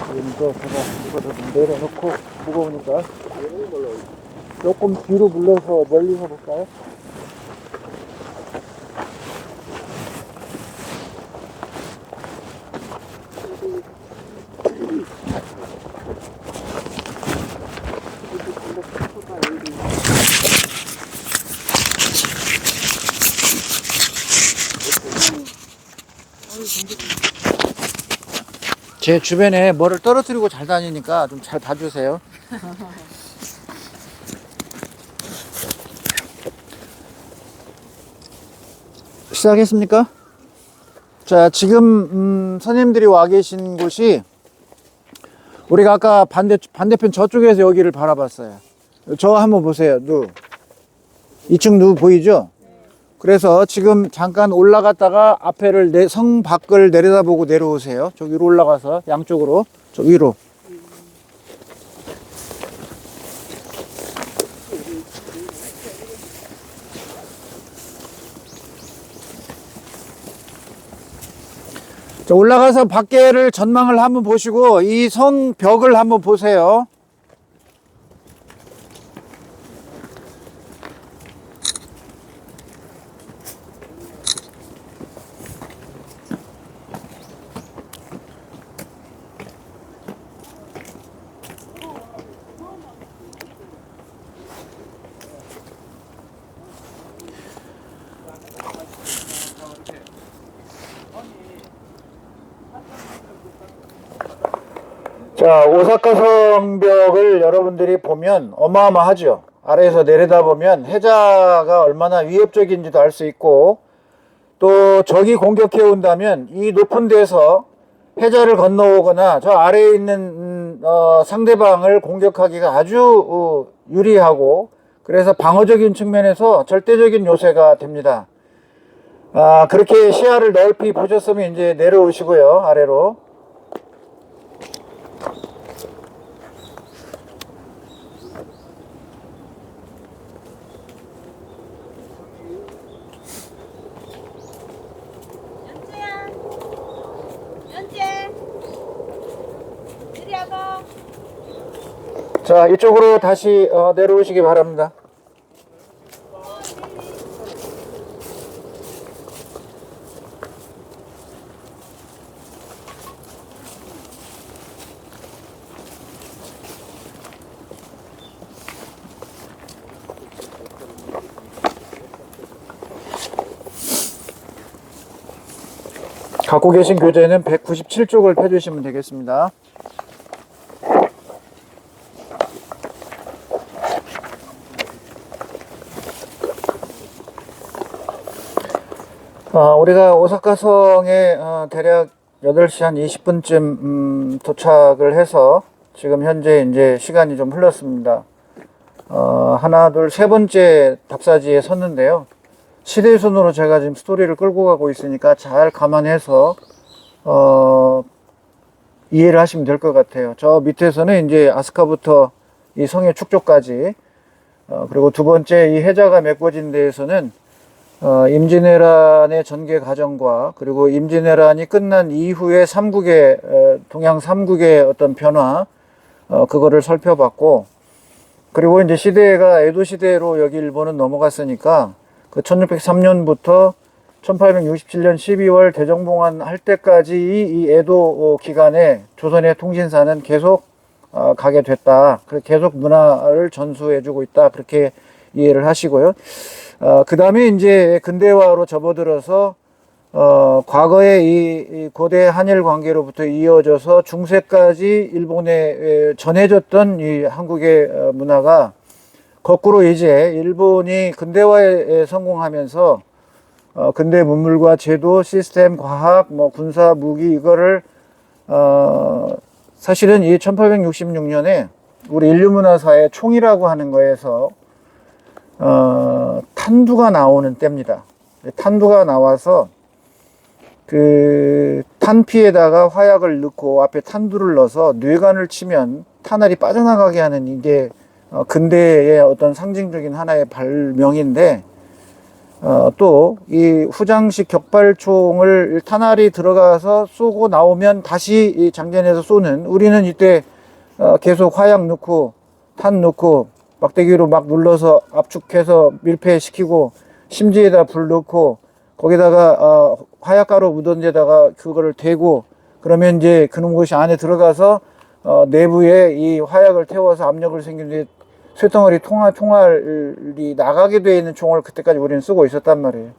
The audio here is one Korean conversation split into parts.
지금도 제가 이거를 좀 내려놓고 무거우니까 조금 뒤로 물러서 멀리서 볼까요? 제 주변에 뭐를 떨어뜨리고 잘 다니니까 좀 잘 봐주세요. 시작했습니까? 자, 지금 선생님들이 와 계신 곳이 우리가 아까 반대편 저쪽에서 여기를 바라봤어요. 저 한번 보세요. 누 2층 누 보이죠? 그래서 지금 잠깐 올라갔다가 앞에를 성 밖을 내려다보고 내려오세요. 저 위로 올라가서 양쪽으로 저 위로. 자, 올라가서 밖에를 전망을 한번 보시고 이 성 벽을 한번 보세요. 자, 오사카 성벽을 여러분들이 보면 어마어마하죠. 아래에서 내려다보면 해자가 얼마나 위협적인지도 알 수 있고, 또 적이 공격해 온다면 이 높은 데서 해자를 건너오거나 저 아래에 있는 상대방을 공격하기가 아주 유리하고, 그래서 방어적인 측면에서 절대적인 요새가 됩니다. 그렇게 시야를 넓히 보셨으면 이제 내려오시고요, 아래로. 자, 이쪽으로 다시 내려오시기 바랍니다. 갖고 계신 교재는 197쪽을 펴주시면 되겠습니다. 우리가 오사카성에 대략 8시 한 20분쯤 도착을 해서 지금 현재 이제 시간이 좀 흘렀습니다. 하나, 둘, 세 번째 답사지에 섰는데요. 시대순으로 제가 지금 스토리를 끌고 가고 있으니까 잘 감안해서 이해를 하시면 될 것 같아요. 저 밑에서는 이제 아스카부터 이 성의 축조까지, 그리고 두 번째 이 해자가 메꿔진 데에서는 임진왜란의 전개 과정과, 그리고 임진왜란이 끝난 이후에 동양 삼국의 어떤 변화, 그거를 살펴봤고, 그리고 이제 시대가 에도 시대로 여기 일본은 넘어갔으니까 그 1603년부터 1867년 12월 대정봉환 할 때까지 이 에도 기간에 조선의 통신사는 계속 가게 됐다. 계속 문화를 전수해주고 있다. 그렇게 이해를 하시고요. 그 다음에 이제 근대화로 접어들어서 과거의 이 고대 한일 관계로부터 이어져서 중세까지 일본에 전해졌던 이 한국의 문화가 거꾸로 이제 일본이 근대화에 성공하면서 근대 문물과 제도, 시스템, 과학, 군사, 무기 이거를 사실은 이 1866년에 우리 인류문화사의 총이라고 하는 거에서 탄두가 나오는 때입니다. 탄두가 나와서 그 탄피에다가 화약을 넣고 앞에 탄두를 넣어서 뇌관을 치면 탄알이 빠져나가게 하는, 이게 근대의 어떤 상징적인 하나의 발명인데, 또 이 후장식 격발총을 탄알이 들어가서 쏘고 나오면 다시 이 장전해서 쏘는, 우리는 이때 계속 화약 넣고 탄 넣고 막대기로 막 눌러서 압축해서 밀폐시키고 심지에다 불 넣고 거기다가 화약가루 묻은 데다가 그거를 대고, 그러면 이제 그놈것이 안에 들어가서 내부에 이 화약을 태워서 압력을 생긴 뒤에 쇳덩어리 총알이 나가게 되어 있는 총을 그때까지 우리는 쓰고 있었단 말이에요.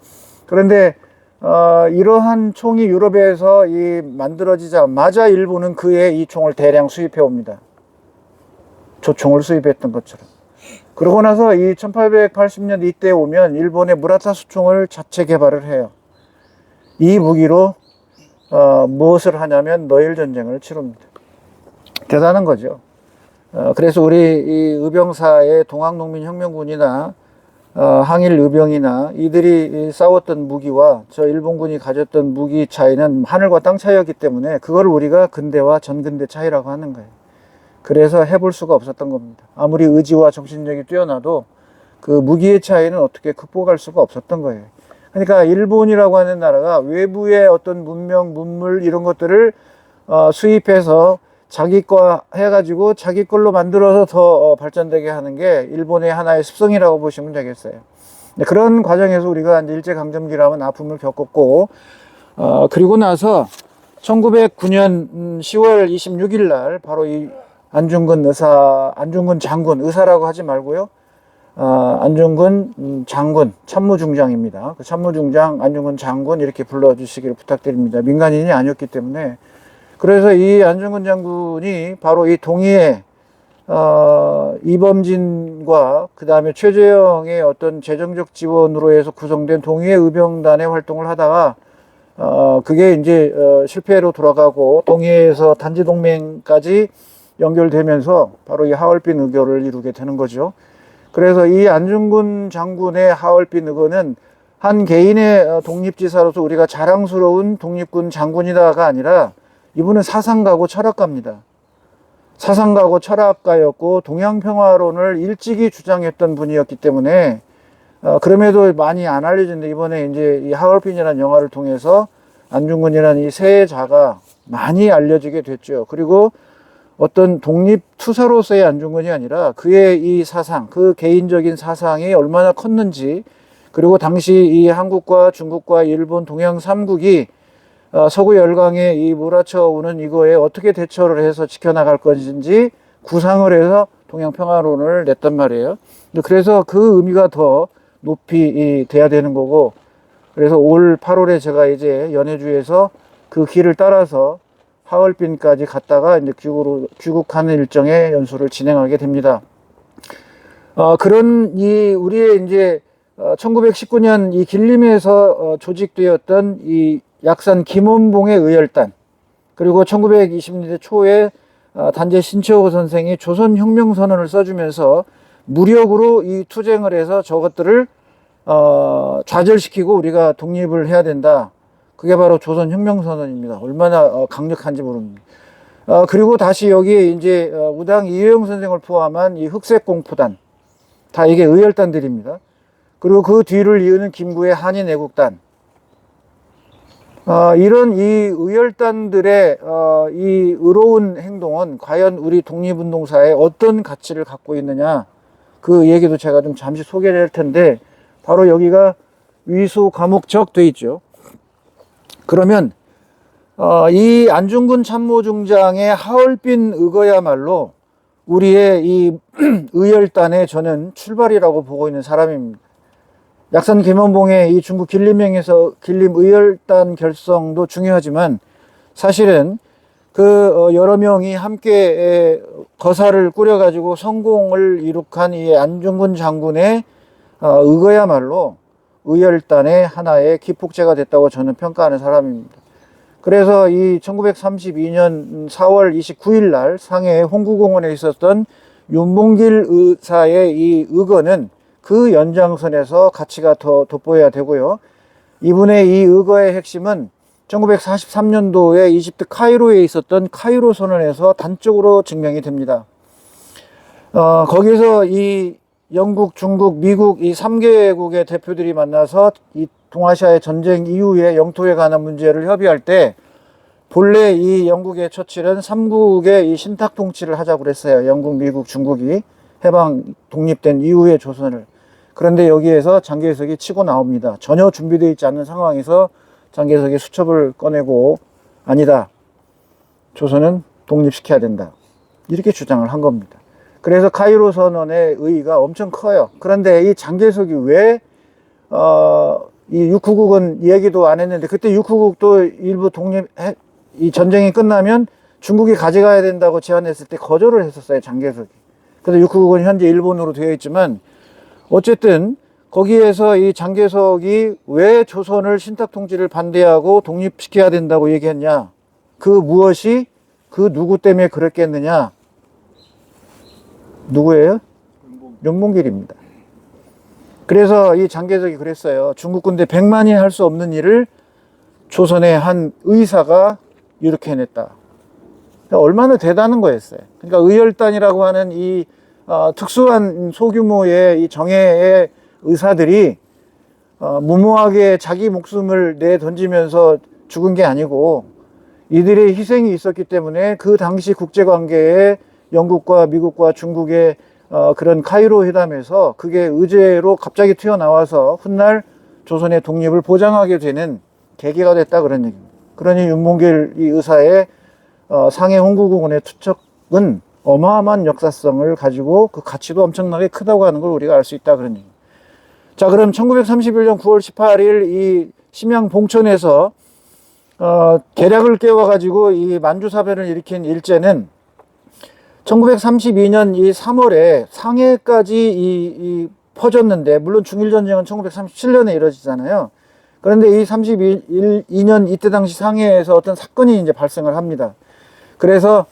그런데 이러한 총이 유럽에서 만들어지자마자 일본은 그해 이 총을 대량 수입해 옵니다. 조총을 수입했던 것처럼. 그러고 나서 이 1880년 이때 오면 일본의 무라타수 총을 자체 개발을 해요. 이 무기로 무엇을 하냐면 노일 전쟁을 치릅니다. 대단한 거죠. 그래서 우리 이 의병사의 동학농민혁명군이나 항일의병이나 이들이 싸웠던 무기와 저 일본군이 가졌던 무기 차이는 하늘과 땅 차이였기 때문에 그걸 우리가 근대와 전근대 차이라고 하는 거예요. 그래서 해볼 수가 없었던 겁니다. 아무리 의지와 정신력이 뛰어나도 그 무기의 차이는 어떻게 극복할 수가 없었던 거예요. 그러니까 일본이라고 하는 나라가 외부의 어떤 문명, 문물 이런 것들을 수입해서 자기 거 해가지고 자기 걸로 만들어서 더 발전되게 하는 게 일본의 하나의 습성이라고 보시면 되겠어요. 그런 과정에서 우리가 일제강점기라는 아픔을 겪었고, 그리고 나서 1909년 10월 26일 날 바로 이 안중근 장군, 의사라고 하지 말고요. 안중근 장군, 참모중장입니다. 그 참모중장, 안중근 장군 이렇게 불러주시기를 부탁드립니다. 민간인이 아니었기 때문에. 그래서 이 안중근 장군이 바로 이 동의에 이범진과 그 다음에 최재형의 어떤 재정적 지원으로 해서 구성된 동의회 의병단의 활동을 하다가 그게 이제 실패로 돌아가고 동의회에서 단지동맹까지 연결되면서 바로 이 하얼빈 의거를 이루게 되는 거죠. 그래서 이 안중근 장군의 하얼빈 의거는 한 개인의 독립지사로서 우리가 자랑스러운 독립군 장군이다가 아니라 이분은 사상가고 철학가입니다. 사상가고 철학가였고 동양평화론을 일찍이 주장했던 분이었기 때문에 그럼에도 많이 안 알려졌는데 이번에 이제 이 하얼빈이라는 영화를 통해서 안중근이라는 이 세자가 많이 알려지게 됐죠. 그리고 어떤 독립투사로서의 안중근이 아니라 그의 이 사상, 그 개인적인 사상이 얼마나 컸는지, 그리고 당시 이 한국과 중국과 일본 동양 3국이 서구 열강에 이 몰아쳐오는 이거에 어떻게 대처를 해서 지켜나갈 것인지 구상을 해서 동양평화론을 냈단 말이에요. 그래서 그 의미가 더 높이 돼야 되는 거고, 그래서 올 8월에 제가 이제 연해주에서 그 길을 따라서 하얼빈까지 갔다가 이제 귀국하는 일정의 연수를 진행하게 됩니다. 그런 우리의 이제 1919년 이 길림에서 조직되었던 이 약산 김원봉의 의열단, 그리고 1920년대 초에 단재 신채호 선생이 조선혁명선언을 써주면서 무력으로 이 투쟁을 해서 저것들을 좌절시키고 우리가 독립을 해야 된다. 그게 바로 조선혁명선언입니다. 얼마나 강력한지 모릅니다. 그리고 다시 여기에 이제 우당 이회영 선생을 포함한 이 흑색공포단, 다 이게 의열단들입니다. 그리고 그 뒤를 이으는 김구의 한인애국단, 이런 이 의열단들의 이 의로운 행동은 과연 우리 독립운동사에 어떤 가치를 갖고 있느냐, 그 얘기도 제가 좀 잠시 소개를 할 텐데, 바로 여기가 위수 과목적 돼 있죠. 그러면 이 안중근 참모중장의 하얼빈 의거야말로 우리의 이 의열단의 저는 출발이라고 보고 있는 사람입니다. 약산 김원봉의 이 중국 길림행에서 길림 의열단 결성도 중요하지만 사실은 그 여러 명이 함께 거사를 꾸려가지고 성공을 이룩한 이 안중근 장군의 의거야말로 의열단의 하나의 기폭제가 됐다고 저는 평가하는 사람입니다. 그래서 이 1932년 4월 29일 날 상해 홍구공원에 있었던 윤봉길 의사의 이 의거는 그 연장선에서 가치가 더 돋보여야 되고요. 이분의 이 의거의 핵심은 1943년도에 이집트 카이로에 있었던 카이로 선언에서 단적으로 증명이 됩니다. 거기서 이 영국, 중국, 미국 이 3개국의 대표들이 만나서 이 동아시아의 전쟁 이후에 영토에 관한 문제를 협의할 때 본래 이 영국의 처칠은 3국의 이 신탁 통치를 하자고 그랬어요. 영국, 미국, 중국이 해방 독립된 이후의 조선을. 그런데 여기에서 장개석이 치고 나옵니다. 전혀 준비되어 있지 않는 상황에서 장개석이 수첩을 꺼내고 아니다. 조선은 독립시켜야 된다. 이렇게 주장을 한 겁니다. 그래서 카이로 선언의 의의가 엄청 커요. 그런데 이 장개석이 왜, 이 6구국은 얘기도 안 했는데, 그때 6구국도 일부 이 전쟁이 끝나면 중국이 가져가야 된다고 제안했을 때 거절을 했었어요, 장개석이. 그래서 6구국은 현재 일본으로 되어 있지만, 어쨌든, 거기에서 이 장개석이 왜 조선을 신탁통치를 반대하고 독립시켜야 된다고 얘기했냐? 그 무엇이 그 누구 때문에 그랬겠느냐? 누구예요? 윤봉길입니다. 그래서 이 장개석이 그랬어요. 중국 군대 100만이 할 수 없는 일을 조선의 한 의사가 이렇게 해냈다. 얼마나 대단한 거였어요. 그러니까 의열단이라고 하는 이 특수한 소규모의 이 정예의 의사들이 무모하게 자기 목숨을 내던지면서 죽은 게 아니고 이들의 희생이 있었기 때문에 그 당시 국제관계에 영국과 미국과 중국의 그런 카이로 회담에서 그게 의제로 갑자기 튀어나와서 훗날 조선의 독립을 보장하게 되는 계기가 됐다 그런 얘기입니다. 그러니 윤봉길 이 의사의 상해 홍구국원의 투척은 어마어마한 역사성을 가지고 그 가치도 엄청나게 크다고 하는 걸 우리가 알 수 있다 그런 얘기입니다. 자, 그럼 1931년 9월 18일 이 심양 봉천에서 계략을 깨워가지고 이 만주사변을 일으킨 일제는 1932년 이 3월에 상해까지 이 퍼졌는데, 물론 중일전쟁은 1937년에 이뤄지잖아요. 그런데 이 32년 이때 당시 상해에서 어떤 사건이 이제 발생을 합니다. 그래서,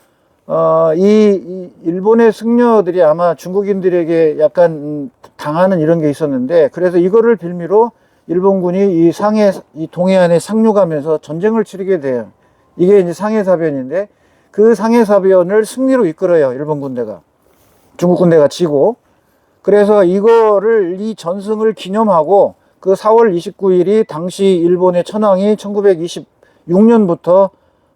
이 일본의 승려들이 아마 중국인들에게 약간 당하는 이런 게 있었는데, 그래서 이거를 빌미로 일본군이 이 상해, 이 동해안에 상륙하면서 전쟁을 치르게 돼요. 이게 이제 상해사변인데, 그 상해사변을 승리로 이끌어요, 일본 군대가. 중국 군대가 지고. 그래서 이거를, 이 전승을 기념하고 그 4월 29일이 당시 일본의 천황이 1926년부터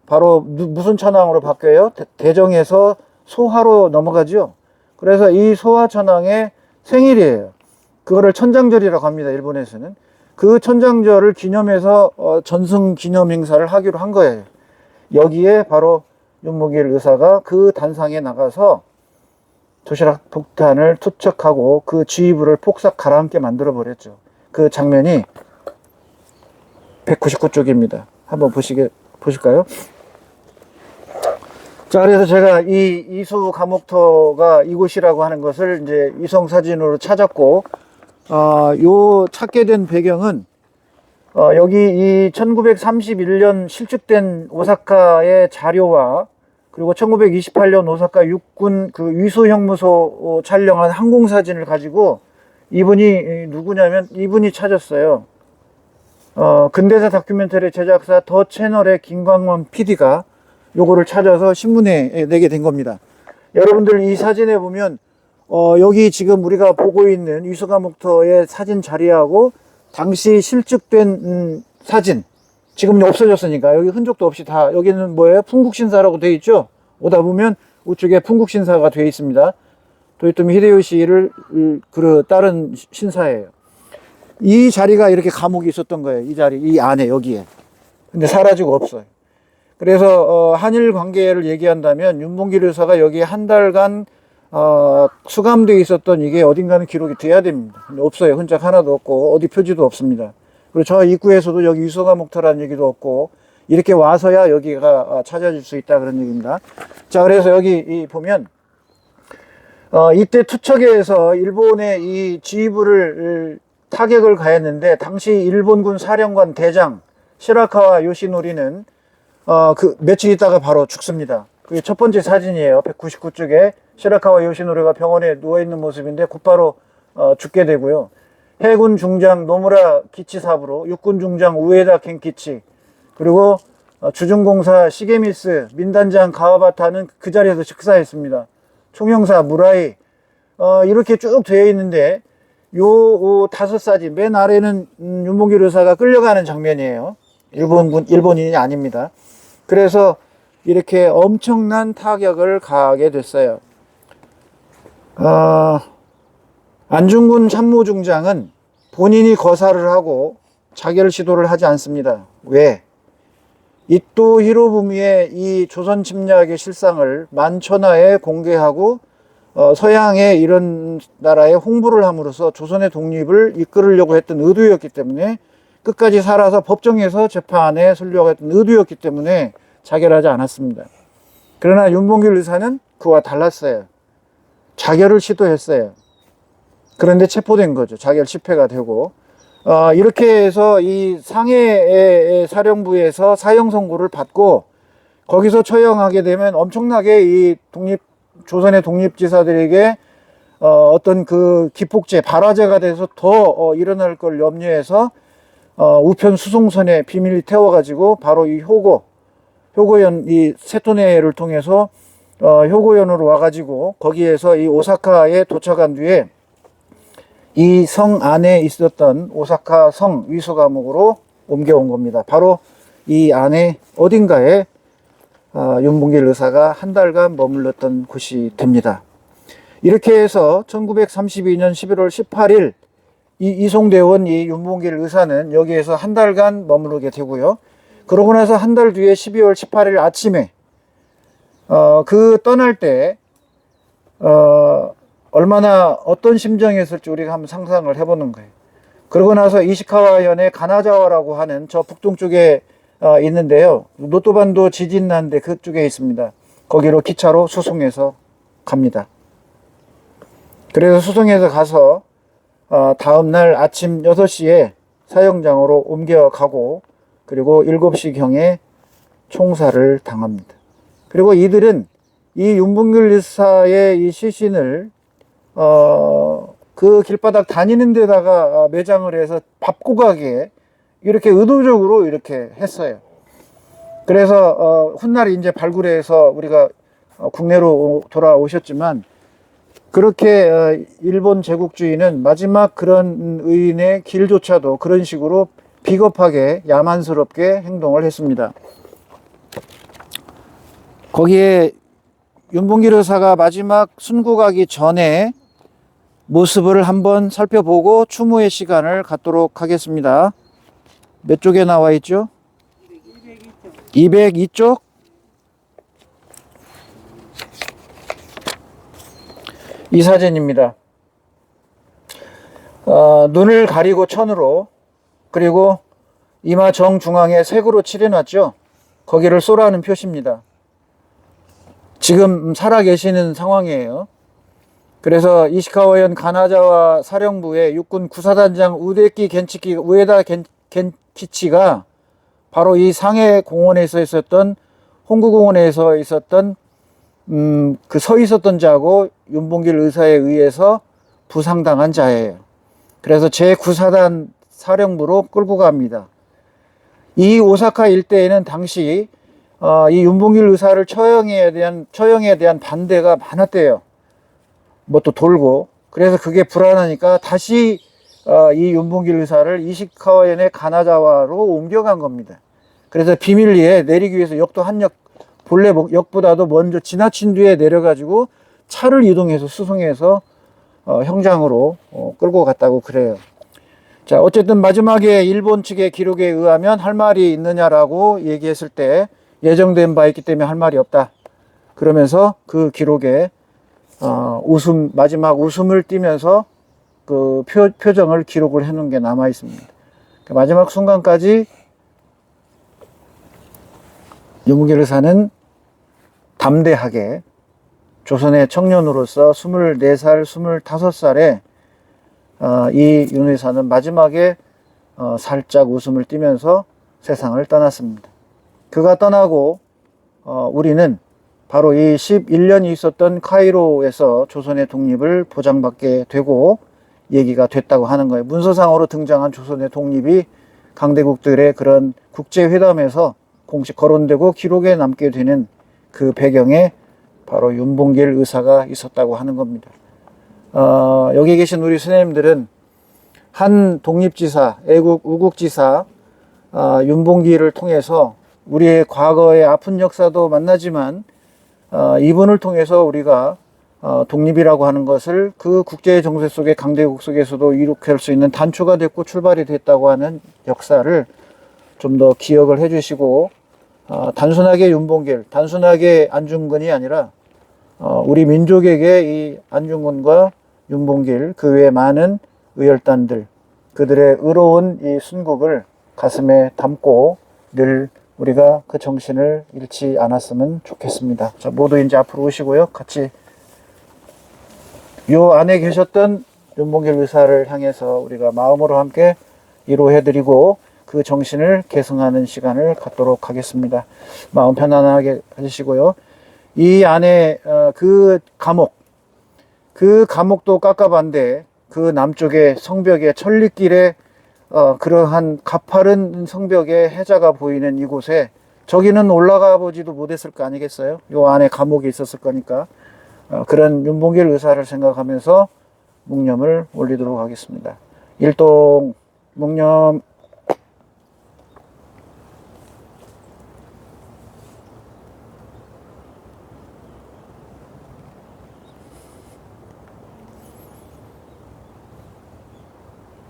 바로 무슨 천황으로 바뀌어요? 대정에서 소하로 넘어가죠. 그래서 이 소하 천황의 생일이에요. 그거를 천장절이라고 합니다, 일본에서는. 그 천장절을 기념해서 전승 기념 행사를 하기로 한 거예요. 여기에 바로 윤봉길 의사가 그 단상에 나가서 도시락 폭탄을 투척하고 그 지휘부를 폭삭 가라앉게 만들어 버렸죠. 그 장면이 199쪽입니다. 한번 보실까요? 자, 그래서 제가 이 이수 감옥터가 이곳이라고 하는 것을 이제 위성 사진으로 찾았고, 요 찾게 된 배경은 여기 이 1931년 실축된 오사카의 자료와 그리고 1928년 오사카 육군 그 위수 형무소 촬영한 항공 사진을 가지고 이분이 누구냐면 이분이 찾았어요. 근대사 다큐멘터리 제작사 더 채널의 김광원 PD가 요거를 찾아서 신문에 내게 된 겁니다. 여러분들 이 사진에 보면 여기 지금 우리가 보고 있는 위수감옥터의 사진 자리하고 당시 실축된 사진, 지금 없어졌으니까 여기 흔적도 없이 다, 여기는 뭐예요? 풍국신사라고 되어 있죠? 오다 보면 우측에 풍국신사가 되어 있습니다. 도요토미 히데요시를 따른 신사예요. 이 자리가 이렇게 감옥이 있었던 거예요. 이 자리, 이 안에, 여기에. 근데 사라지고 없어요. 그래서 한일 관계를 얘기한다면 윤봉길 의사가 여기 한 달간 수감되어 있었던 이게 어딘가는 기록이 돼야 됩니다. 근데 없어요. 흔적 하나도 없고 어디 표지도 없습니다. 그리고 저 입구에서도 여기 위수감옥터라는 얘기도 없고, 이렇게 와서야 여기가 찾아질 수 있다 그런 얘기입니다. 자, 그래서 여기 보면 이때 투척에서 일본의 이 지휘부를 타격을 가했는데, 당시 일본군 사령관 대장 시라카와 요시노리는 그 며칠 있다가 바로 죽습니다. 그게 첫 번째 사진이에요. 199쪽에 시라카와 요시노리가 병원에 누워있는 모습인데 곧바로 죽게 되고요. 해군 중장 노무라 기치사부로, 육군 중장 우에다 켄키치, 그리고 주중공사 시게미스 민단장 가와바타는 그 자리에서 식사했습니다. 총영사 무라이, 이렇게 쭉 되어 있는데 요 다섯 사진 맨 아래는 윤봉길 의사가 끌려가는 장면이에요. 일본인이 아닙니다. 그래서 이렇게 엄청난 타격을 가하게 됐어요. 안중근 참모중장은 본인이 거사를 하고 자결 시도를 하지 않습니다. 왜? 이토 히로부미의 이 조선 침략의 실상을 만천하에 공개하고 서양의 이런 나라에 홍보를 함으로써 조선의 독립을 이끌으려고 했던 의도였기 때문에, 끝까지 살아서 법정에서 재판에 서려고 했던 의도였기 때문에 자결하지 않았습니다. 그러나 윤봉길 의사는 그와 달랐어요. 자결을 시도했어요. 그런데 체포된 거죠. 자결 실패가 되고, 이렇게 해서 이 상해 사령부에서 사형 선고를 받고 거기서 처형하게 되면 엄청나게 이 조선의 독립지사들에게 어떤 그 기폭제, 발화제가 돼서 더 일어날 걸 염려해서 우편 수송선에 비밀리 태워가지고 바로 이 효고현 이 세토네를 통해서 효고현으로 와가지고 거기에서 이 오사카에 도착한 뒤에 이 성 안에 있었던 오사카 성 위수 감옥으로 옮겨온 겁니다. 바로 이 안에 어딘가에 윤봉길 의사가 한 달간 머물렀던 곳이 됩니다. 이렇게 해서 1932년 11월 18일 이송대원 이 윤봉길 의사는 여기에서 한 달간 머무르게 되고요. 그러고 나서 한 달 뒤에 12월 18일 아침에 그 떠날 때 얼마나 어떤 심정이었을지 우리가 한번 상상을 해보는 거예요. 그러고 나서 이시카와현의 가나자와라고 하는 저 북동쪽에 있는데요. 노토반도 지진 난데 그쪽에 있습니다. 거기로 기차로 수송해서 갑니다. 그래서 수송해서 가서 다음날 아침 6시에 사형장으로 옮겨가고, 그리고 7시경에 총살을 당합니다. 그리고 이들은 이 윤봉길 의사의 이 시신을 그 길바닥 다니는 데다가 매장을 해서 밥고가게 이렇게 의도적으로 이렇게 했어요. 그래서 훗날에 이제 발굴해서 우리가 국내로 돌아오셨지만, 그렇게 일본 제국주의는 마지막 그런 의인의 길조차도 그런 식으로 비겁하게 야만스럽게 행동을 했습니다. 거기에 윤봉길 의사가 마지막 순국하기 전에 모습을 한번 살펴보고 추모의 시간을 갖도록 하겠습니다. 몇 쪽에 나와 있죠? 202쪽? 이 사진입니다. 눈을 가리고 천으로, 그리고 이마 정중앙에 색으로 칠해놨죠. 거기를 쏘라는 표시입니다. 지금 살아계시는 상황이에요. 그래서 이시카와현 가나자와 사령부의 육군 구사단장 우에다 겐키치가 바로 이 상해 공원에서 있었던, 홍구공원에서 있었던 그 서 있었던 자고 윤봉길 의사에 의해서 부상당한 자예요. 그래서 제9사단 사령부로 끌고 갑니다. 이 오사카 일대에는 당시 이 윤봉길 의사를 처형에 대한 반대가 많았대요. 뭐 또 돌고. 그래서 그게 불안하니까 다시 이 윤봉길 의사를 이시카와현의 가나자와로 옮겨간 겁니다. 그래서 비밀리에 내리기 위해서 역도 한역, 본래 역보다도 먼저 지나친 뒤에 내려가지고 차를 이동해서 수송해서 형장으로 끌고 갔다고 그래요. 자, 어쨌든 마지막에 일본 측의 기록에 의하면 할 말이 있느냐라고 얘기했을 때 예정된 바 있기 때문에 할 말이 없다. 그러면서 그 기록에 마지막 웃음을 띠면서 그 표정을 기록을 해 놓은 게 남아 있습니다. 마지막 순간까지 윤봉길 의사는 담대하게 조선의 청년으로서 24살, 25살에 이 윤 의사는 마지막에 살짝 웃음을 띠면서 세상을 떠났습니다. 그가 떠나고 우리는 바로 이 11년이 있었던 카이로에서 조선의 독립을 보장받게 되고 얘기가 됐다고 하는 거예요. 문서상으로 등장한 조선의 독립이 강대국들의 그런 국제회담에서 공식 거론되고 기록에 남게 되는 그 배경에 바로 윤봉길 의사가 있었다고 하는 겁니다. 여기 계신 우리 스님들은 한 독립지사, 애국 우국지사 윤봉기를 통해서 우리의 과거의 아픈 역사도 만나지만 이분을 통해서 우리가 독립이라고 하는 것을 그 국제의 정세 속에 강대국 속에서도 이룩할 수 있는 단초가 됐고 출발이 됐다고 하는 역사를 좀 더 기억을 해주시고 단순하게 윤봉길, 단순하게 안중근이 아니라 우리 민족에게 이 안중근과 윤봉길 그 외에 많은 의열단들 그들의 의로운 이 순국을 가슴에 담고 늘 우리가 그 정신을 잃지 않았으면 좋겠습니다. 자, 모두 이제 앞으로 오시고요. 같이 요 안에 계셨던 윤봉길 의사를 향해서 우리가 마음으로 함께 위로해드리고 그 정신을 계승하는 시간을 갖도록 하겠습니다. 마음 편안하게 하시고요. 이 안에 그 감옥도 깝깝한데 그 남쪽의 성벽의 천리길에 그러한 가파른 성벽의 해자가 보이는 이곳에 저기는 올라가 보지도 못했을 거 아니겠어요? 요 안에 감옥이 있었을 거니까 그런 윤봉길 의사를 생각하면서 묵념을 올리도록 하겠습니다. 일동 묵념.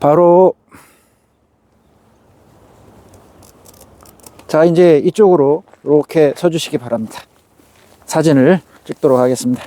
바로 자 이제 이쪽으로 이렇게 서주시기 바랍니다. 사진을 찍도록 하겠습니다.